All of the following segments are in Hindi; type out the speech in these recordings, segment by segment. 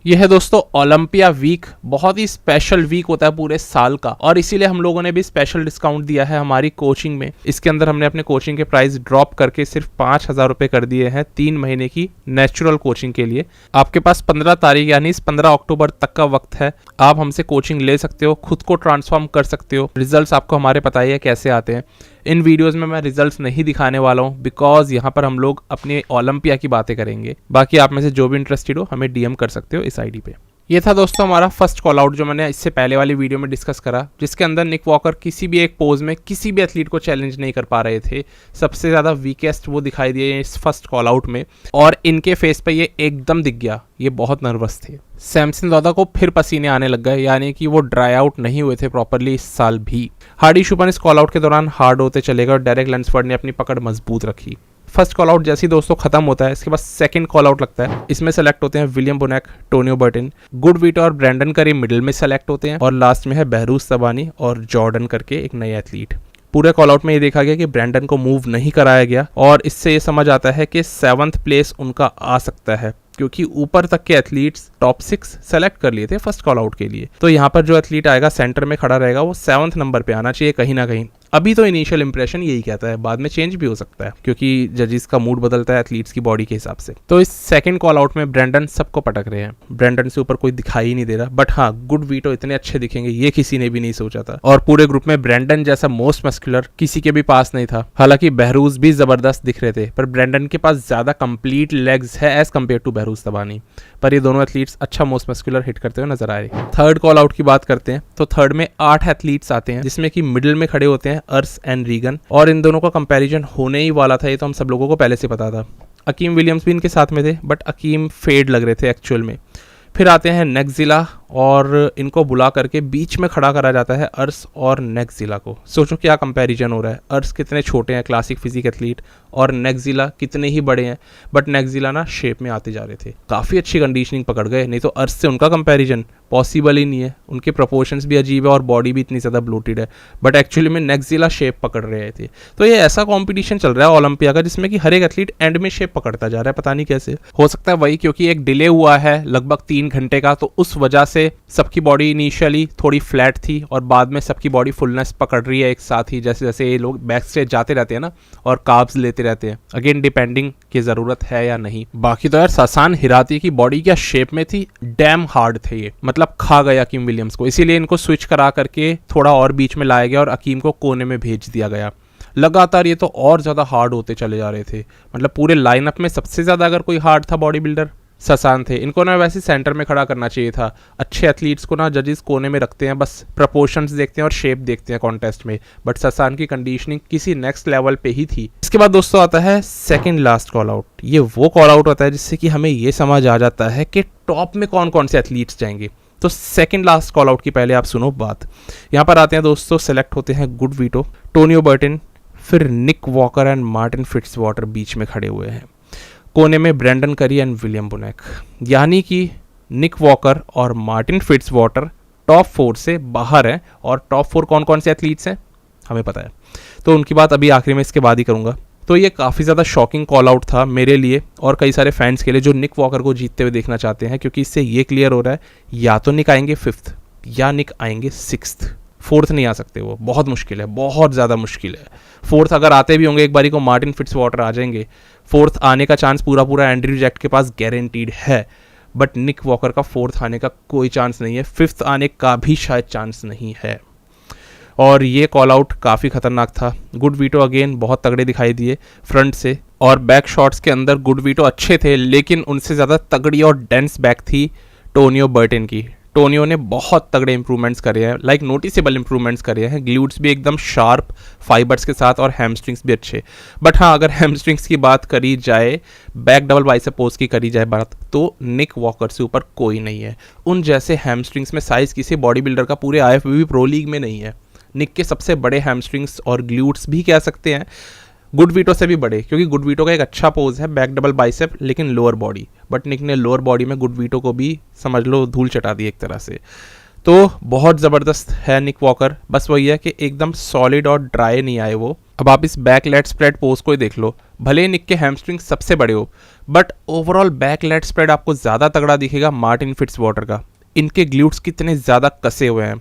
यह है दोस्तों ओलंपिया वीक। बहुत ही स्पेशल वीक होता है पूरे साल का, और इसीलिए हम लोगों ने भी स्पेशल डिस्काउंट दिया है हमारी कोचिंग में। इसके अंदर हमने अपने कोचिंग के प्राइस ड्रॉप करके सिर्फ 5,000 रुपये कर दिए हैं 3 महीने की नेचुरल कोचिंग के लिए। आपके पास 15 तारीख यानी 15 अक्टूबर तक का वक्त है। आप हमसे कोचिंग ले सकते हो, खुद को ट्रांसफॉर्म कर सकते हो। रिजल्ट्स आपको हमारे पता ही है कैसे आते हैं। इन वीडियोस में मैं रिजल्ट्स नहीं दिखाने वाला हूँ, बिकॉज यहाँ पर हम लोग अपने ओलंपिया की बातें करेंगे। बाकी आप में से जो भी इंटरेस्टेड हो हमें डीएम कर सकते हो इस आईडी पे। ये था दोस्तों हमारा फर्स्ट कॉल आउट जो मैंने इससे पहले वाली वीडियो में डिस्कस करा, जिसके अंदर निक वॉकर किसी भी एक पोज में किसी भी एथलीट को चैलेंज नहीं कर पा रहे थे। सबसे ज़्यादा वीकेस्ट वो दिखाई दिए इस फर्स्ट कॉल आउट में, और इनके फेस पे ये एकदम दिख गया, ये बहुत नर्वस थे। सैमसन दादा को फिर पसीने आने लग गए, यानी कि वो ड्राई आउट नहीं हुए थे प्रॉपरली इस साल भी। हार्डी शुपन इस कॉल आउट के दौरान हार्ड होते चले गए और डेरेक लैंसफोर्ड ने अपनी पकड़ मजबूत रखी। फर्स्ट कॉल आउट जैसे ही दोस्तों खत्म होता है, इसके बाद सेकंड कॉल आउट लगता है। इसमें सेलेक्ट होते हैं विलियम बोनेक, टोनियो बर्टन, गुडविटो और ब्रैंडन करी मिडिल में सेलेक्ट होते हैं, और लास्ट में है बहरूज तबानी और जॉर्डन करके एक नए एथलीट। पूरे कॉल आउट में ये देखा गया कि ब्रैंडन को मूव नहीं कराया गया, और इससे ये समझ आता है कि 7th प्लेस उनका आ सकता है, क्योंकि ऊपर तक के एथलीट्स टॉप 6 सेलेक्ट कर लिए थे फर्स्ट कॉल आउट के लिए। तो यहाँ पर जो एथलीट आएगा सेंटर में खड़ा रहेगा वो 7th नंबर पे आना चाहिए कहीं ना कहीं। अभी तो इनिशियल इंप्रेशन यही कहता है, बाद में चेंज भी हो सकता है क्योंकि जजेस का मूड बदलता है एथलीट्स की बॉडी के हिसाब से। तो इस सेकंड कॉल आउट में ब्रैंडन सबको पटक रहे हैं। ब्रैंडन से ऊपर कोई दिखाई नहीं दे रहा, बट हाँ गुडविटो इतने अच्छे दिखेंगे ये किसी ने भी नहीं सोचा था। और पूरे ग्रुप में ब्रैंडन जैसा मोस्ट मस्कुलर किसी के भी पास नहीं था। हालांकि बहरूज भी जबरदस्त दिख रहे थे, पर ब्रैंडन के पास ज्यादा कंप्लीट लेग्स है एज कम्पेयर टू बहरूज तबानी, पर ये दोनों एथलीट्स अच्छा मोस्ट मस्कुलर हिट करते हुए नजर आए। थर्ड कॉल आउट की बात करते हैं तो थर्ड में 8 एथलीट्स आते हैं, जिसमें कि मिडिल में खड़े होते हैं अर्स एंड रीगन, और इन दोनों का कंपैरिजन होने ही वाला था, ये तो हम सब लोगों को पहले से पता था। अकीम विलियम्स भी इनके साथ में थे, बट अकीम फेड लग रहे थे एक्चुअल में। फिर आते हैं नेक्जिला, और इनको बुला करके बीच में खड़ा करा जाता है अर्स और नेक्जिला को। सोचो क्या कंपैरिजन हो रहा है, अर्स कितने छोटे हैं क्लासिक फिजिक एथलीट, और नेक्जिला कितने ही बड़े हैं, बट नेक्जिला ना शेप में आते जा रहे थे। काफ़ी अच्छी कंडीशनिंग पकड़ गए, नहीं तो अर्स से उनका कंपैरिजन पॉसिबल ही नहीं है। उनके प्रोपोर्शंस भी अजीब है और बॉडी भी इतनी ज़्यादा ब्लोटेड है, बट एक्चुअली में नेक्जिला शेप पकड़ रहे थे। तो ये ऐसा कॉम्पिटिशन चल रहा है ओलंपिया का जिसमें कि हर एक एथलीट एंड में शेप पकड़ता जा रहा है, पता नहीं कैसे। हो सकता है वही क्योंकि एक डिले हुआ है लगभग 3 घंटे का, तो उस वजह से सबकी बॉडी इनिशियली थोड़ी फ्लैट थी और बाद में सबकी बॉडी फुलनेस पकड़ रही है एक साथ ही, जैसे जैसे ये लोग बैक स्टेज जाते रहते हैं ना और कार्ब्स लेते रहते हैं। अगेन डिपेंडिंग की ज़रूरत है या नहीं। बाकी तो यार सासान हिराती की बॉडी क्या शेप में थी, डैम हार्ड थे ये, मतलब खा गया अकीम विलियम्स को। इसीलिए इनको स्विच करा करके थोड़ा और बीच में लाया गया और अकीम को कोने में भेज दिया गया। लगातार ये तो और ज़्यादा हार्ड होते चले जा रहे थे, मतलब पूरे लाइनअप में सबसे ज़्यादा अगर कोई हार्ड था बॉडी बिल्डर ससान थे। इनको ना वैसे सेंटर में खड़ा करना चाहिए था। अच्छे एथलीट्स को ना जजेस कोने में रखते हैं, बस प्रपोर्शंस देखते हैं और शेप देखते हैं कॉन्टेस्ट में, बट ससान की कंडीशनिंग किसी नेक्स्ट लेवल पे ही थी। इसके बाद दोस्तों आता है सेकंड लास्ट कॉल आउट। ये वो कॉल आउट होता है जिससे कि हमें ये समझ आ जाता है कि टॉप में कौन कौन से एथलीट्स जाएंगे। तो सेकंड लास्ट कॉल आउट की पहले आप सुनो बात। यहाँ पर आते हैं दोस्तों, सेलेक्ट होते हैं गुडविटो, टोनियो बर्टन, फिर निक वॉकर एंड मार्टिन फिट्जवाटर बीच में खड़े हुए हैं। कोने में ब्रैंडन करी एंड विलियम बोनेक, यानी कि निक वॉकर और मार्टिन फिट्जवाटर टॉप 4 से बाहर हैं। और टॉप 4 कौन कौन से एथलीट्स हैं हमें पता है, तो उनकी बात अभी आखिरी में इसके बाद ही करूंगा। तो ये काफ़ी ज़्यादा शॉकिंग कॉल आउट था मेरे लिए और कई सारे फैंस के लिए जो निक वॉकर को जीतते हुए देखना चाहते हैं, क्योंकि इससे ये क्लियर हो रहा है या तो निक आएंगे 5th या निक आएंगे 6th। 4th नहीं आ सकते, वो बहुत मुश्किल है, बहुत ज़्यादा मुश्किल है। 4th अगर आते भी होंगे एक बारी को मार्टिन फिट्जवाटर आ जाएंगे। 4th आने का चांस पूरा एंड्रयू जैक्ट के पास गारंटीड है, बट निक वॉकर का 4th आने का कोई चांस नहीं है। 5th आने का भी शायद चांस नहीं है। और ये कॉल आउट काफ़ी खतरनाक था। गुडविटो अगेन बहुत तगड़े दिखाई दिए फ्रंट से, और बैक शॉट्स के अंदर गुडविटो अच्छे थे, लेकिन उनसे ज़्यादा तगड़ी और डेंस बैक थी टोनियो बर्टन की। टोनियो ने बहुत तगड़े इंप्रूवमेंट्स करे हैं, लाइक नोटिसेबल इंप्रूवमेंट्स करे हैं। ग्लूट्स भी एकदम शार्प फाइबर्स के साथ और हैमस्ट्रिंग्स भी अच्छे। बट हाँ, अगर हैमस्ट्रिंग्स की बात करी जाए, बैक डबल बाइसेप पोज की करी जाए बात, तो निक वॉकर से ऊपर कोई नहीं है। उन जैसे हैमस्ट्रिंग्स में साइज किसी बॉडी बिल्डर का पूरे IFBB प्रो लीग में नहीं है। निक के सबसे बड़े हैमस्ट्रिंग्स और ग्लूट्स भी कह सकते हैं गुडविटो से भी बड़े, क्योंकि गुडविटो का एक अच्छा पोज है बैक डबल बाइसेप, लेकिन लोअर बॉडी। बट निक ने लोअर बॉडी में गुडविटो को भी समझ लो धूल चटा दी एक तरह से। तो बहुत ज़बरदस्त है निक वॉकर, बस वही है कि एकदम सॉलिड और ड्राई नहीं आए वो, अब आप इस बैक लेट स्प्रेड पोज को ही देख लो, भले ही निक के हैमस्ट्रिंग सबसे बड़े हो, but overall back lat spread आपको ज़्यादा तगड़ा दिखेगा मार्टिन फिट्जवाटर का। इनके ग्लूट्स कितने ज़्यादा कसे हुए हैं,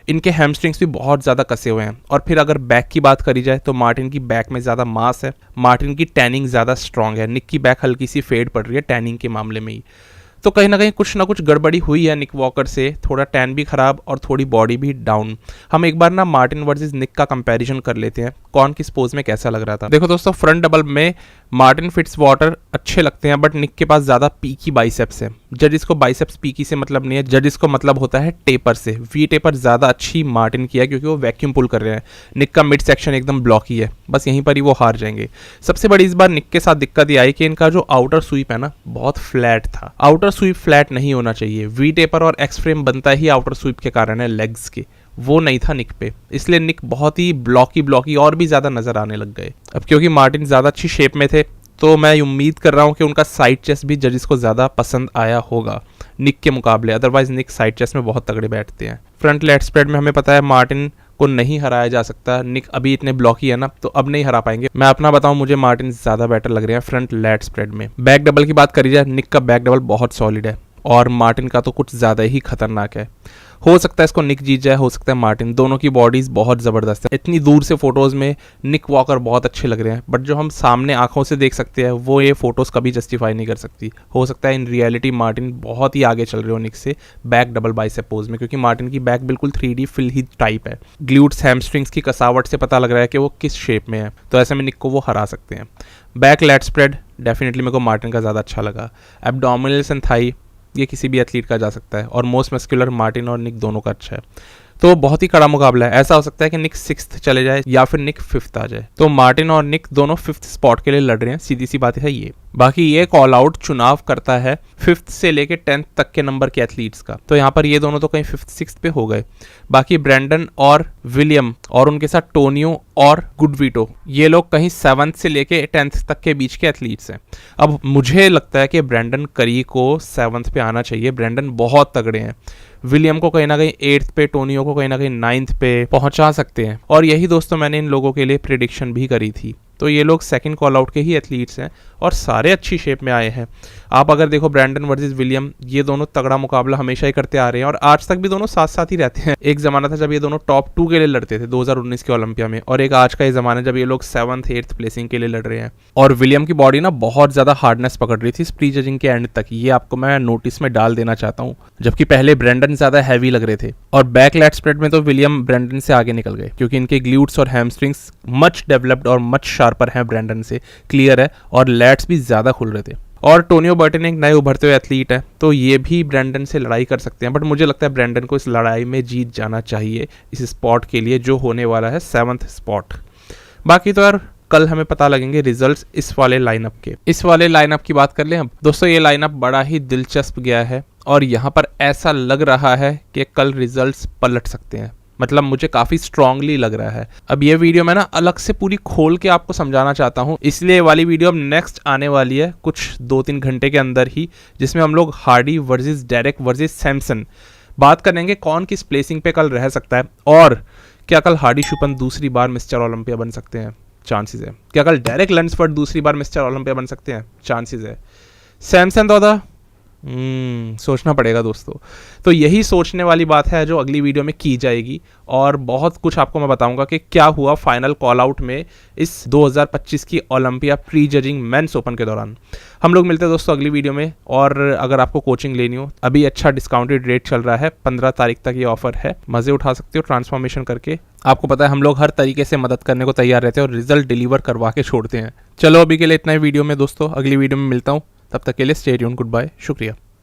इनके हैमस्ट्रिंग्स भी बहुत ज़्यादा कसे हुए हैं। और फिर अगर बैक की बात करी जाए तो मार्टिन की बैक में ज़्यादा मास है, मार्टिन की टैनिंग ज़्यादा स्ट्रांग है, निक की बैक हल्की सी फेड पड़ रही है टैनिंग के मामले में ही। तो कहीं ना कुछ गड़बड़ी हुई है निक वॉकर से, थोड़ा टैन भी खराब और थोड़ी बॉडी भी डाउन। हम एक बार ना मार्टिन वर्सेस निक का कंपैरिजन कर लेते हैं, कौन किस पोज में कैसा लग रहा था। देखो दोस्तों, फ्रंट डबल में मार्टिन फिट्जवाटर अच्छे लगते हैं, बट निक के पास ज़्यादा पीकी बाइसेप्स है। जजिस को बाइसेप्स पीकी से मतलब नहीं है, जजिस को मतलब होता है टेपर से। वी टेपर ज़्यादा अच्छी मार्टिन की है क्योंकि वो वैक्यूम पुल कर रहे हैं। निक का मिड सेक्शन एकदम ब्लॉकी है, बस यहीं पर ही वो हार जाएंगे। सबसे बड़ी इस बार निक के साथ दिक्कत ये आई कि इनका जो आउटर स्वीप है ना बहुत फ्लैट था। आउटर स्वीप फ्लैट नहीं होना चाहिए, वी टेपर और एक्स फ्रेम बनता ही आउटर स्वीप के कारण है लेग्स के, वो नहीं था निक पे, इसलिए निक बहुत ही ब्लॉकी और भी ज़्यादा नज़र आने लग गए। अब क्योंकि मार्टिन ज़्यादा अच्छी शेप में थे तो मैं उम्मीद कर रहा हूँ कि उनका साइड चेस्ट भी जजिस को ज़्यादा पसंद आया होगा निक के मुकाबले, अदरवाइज निक साइड चेस्ट में बहुत तगड़े बैठते हैं। फ्रंट लेट स्प्रेड में हमें पता है मार्टिन को नहीं हराया जा सकता, निक अभी इतने ब्लॉकी है ना तो अब नहीं हरा पाएंगे। मैं अपना बताऊं, मुझे मार्टिन ज़्यादा बेटर लग रहे हैं फ्रंट लेट स्प्रेड में। बैक डबल की बात करी जाए, निक का बैक डबल बहुत सॉलिड है और मार्टिन का तो कुछ ज़्यादा ही खतरनाक है। हो सकता है इसको निक जीत जाए, हो सकता है मार्टिन, दोनों की बॉडीज बहुत ज़बरदस्त है। इतनी दूर से फोटोज़ में निक वॉकर बहुत अच्छे लग रहे हैं, बट जो हम सामने आंखों से देख सकते हैं वो ये फोटोज़ कभी जस्टिफाई नहीं कर सकती। हो सकता है इन रियलिटी मार्टिन बहुत ही आगे चल रहे हो निक से बैक डबल बाइसेप पोज में, क्योंकि मार्टिन की बैक बिल्कुल 3D फिल ही टाइप है। ग्लूट्स हैमस्ट्रिंग्स की कसावट से पता लग रहा है कि वो किस शेप में है, तो ऐसे में निक को वो हरा सकते हैं। बैक लेट स्प्रेड डेफिनेटली मेरे को मार्टिन का ज़्यादा अच्छा लगा। एब्डोमिनल्स एंड थाई ये किसी भी एथलीट का जा सकता है, और मोस्ट मस्कुलर मार्टिन और निक दोनों का अच्छा है। तो बहुत ही कड़ा मुकाबला है। ऐसा हो सकता है कि निक 6th चले जाए या फिर निक 5th आ जाए। तो मार्टिन और निक दोनों 5th स्पॉट के लिए लड़ रहे हैं, सीधी सी बात है ये। बाकी ये कॉल आउट चुनाव करता है 5th से लेके 10th तक के नंबर के एथलीट्स का, तो यहाँ पर ये दोनों तो कहीं 5th 6th पे हो गए। बाकी ब्रैंडन और विलियम और उनके साथ टोनियो और गुडविटो, ये लोग कहीं 7th से लेके 10th तक के बीच के एथलीट्स हैं। अब मुझे लगता है कि ब्रैंडन करी को 7th पे आना चाहिए, ब्रैंडन बहुत तगड़े हैं। विलियम को कहीं ना कहीं 8th पे, टोनियो को कहीं ना कहीं 9th पे पहुंचा सकते हैं, और यही दोस्तों मैंने इन लोगों के लिए प्रिडिक्शन भी करी थी। तो ये लोग सेकंड कॉल आउट के ही एथलीट्स हैं और सारे अच्छी शेप में आए हैं। आप अगर देखो ब्रैंडन वर्सेस विलियम, ये दोनों तगड़ा मुकाबला हमेशा ही करते आ रहे हैं और आज तक भी दोनों साथ साथ ही रहते हैं। एक ज़माना था जब ये दोनों टॉप 2 के लिए लड़ते थे 2019 के ओलंपिया में, और एक आज का ये ज़माना जब ये लोग 7th 8th प्लेसिंग के लिए लड़ रहे हैं। और विलियम की बॉडी ना बहुत ज़्यादा हार्डनेस पकड़ रही थी प्री जजिंग के एंड तक, ये आपको मैं नोटिस में डाल देना चाहता हूँ, जबकि पहले ब्रैंडन ज़्यादा हैवी लग रहे थे। और बैक लेट स्प्रेड में तो विलियम ब्रैंडन से आगे निकल गए, क्योंकि इनके ग्लूट्स और हैमस्ट्रिंग्स मच डेवलप्ड और मच शार्पर हैं ब्रैंडन से, क्लियर है, और लेट्स भी ज़्यादा खुल रहे थे। और टोनियो बर्टन एक नए उभरते हुए एथलीट है, तो ये भी ब्रैंडन से लड़ाई कर सकते हैं, बट मुझे लगता है ब्रैंडन को इस लड़ाई में जीत जाना चाहिए इस स्पॉट के लिए, जो होने वाला है 7th स्पॉट। बाकी तो यार कल हमें पता लगेंगे रिजल्ट्स इस वाले लाइनअप के। इस वाले लाइनअप की बात कर लें हम दोस्तों, ये लाइनअप बड़ा ही दिलचस्प गया है और यहाँ पर ऐसा लग रहा है कि कल रिजल्ट्स पलट सकते हैं, मतलब मुझे काफ़ी स्ट्रांगली लग रहा है। अब ये वीडियो मैं ना अलग से पूरी खोल के आपको समझाना चाहता हूँ, इसलिए वाली वीडियो अब नेक्स्ट आने वाली है कुछ 2-3 घंटे के अंदर ही, जिसमें हम लोग Hardy versus Derek versus Samson बात करेंगे कौन किस प्लेसिंग पे कल रह सकता है, और क्या कल हार्डी शुपन दूसरी बार मिस्टर ओलंपिया बन सकते हैं, चांसेस है। क्या कल डेरेक लंसफर्ड दूसरी बार मिस्टर ओलंपिया बन सकते हैं, चांसेस है। सैमसन तो सोचना पड़ेगा दोस्तों। तो यही सोचने वाली बात है जो अगली वीडियो में की जाएगी, और बहुत कुछ आपको मैं बताऊंगा कि क्या हुआ फाइनल कॉल आउट में इस 2025 की Olympia pre judging men's open के दौरान। हम लोग मिलते हैं दोस्तों अगली वीडियो में, और अगर आपको कोचिंग लेनी हो अभी अच्छा डिस्काउंटेड रेट चल रहा है, 15 तारीख तक ये ऑफर है, मज़े उठा सकते हो ट्रांसफॉर्मेशन करके। आपको पता है हम लोग हर तरीके से मदद करने को तैयार रहते हैं और रिजल्ट डिलीवर करवा के छोड़ते हैं। चलो अभी के लिए इतना ही वीडियो में दोस्तों, अगली वीडियो में मिलता हूँ, तब तक के लिए स्टे ट्यून्ड, गुड बाय, शुक्रिया।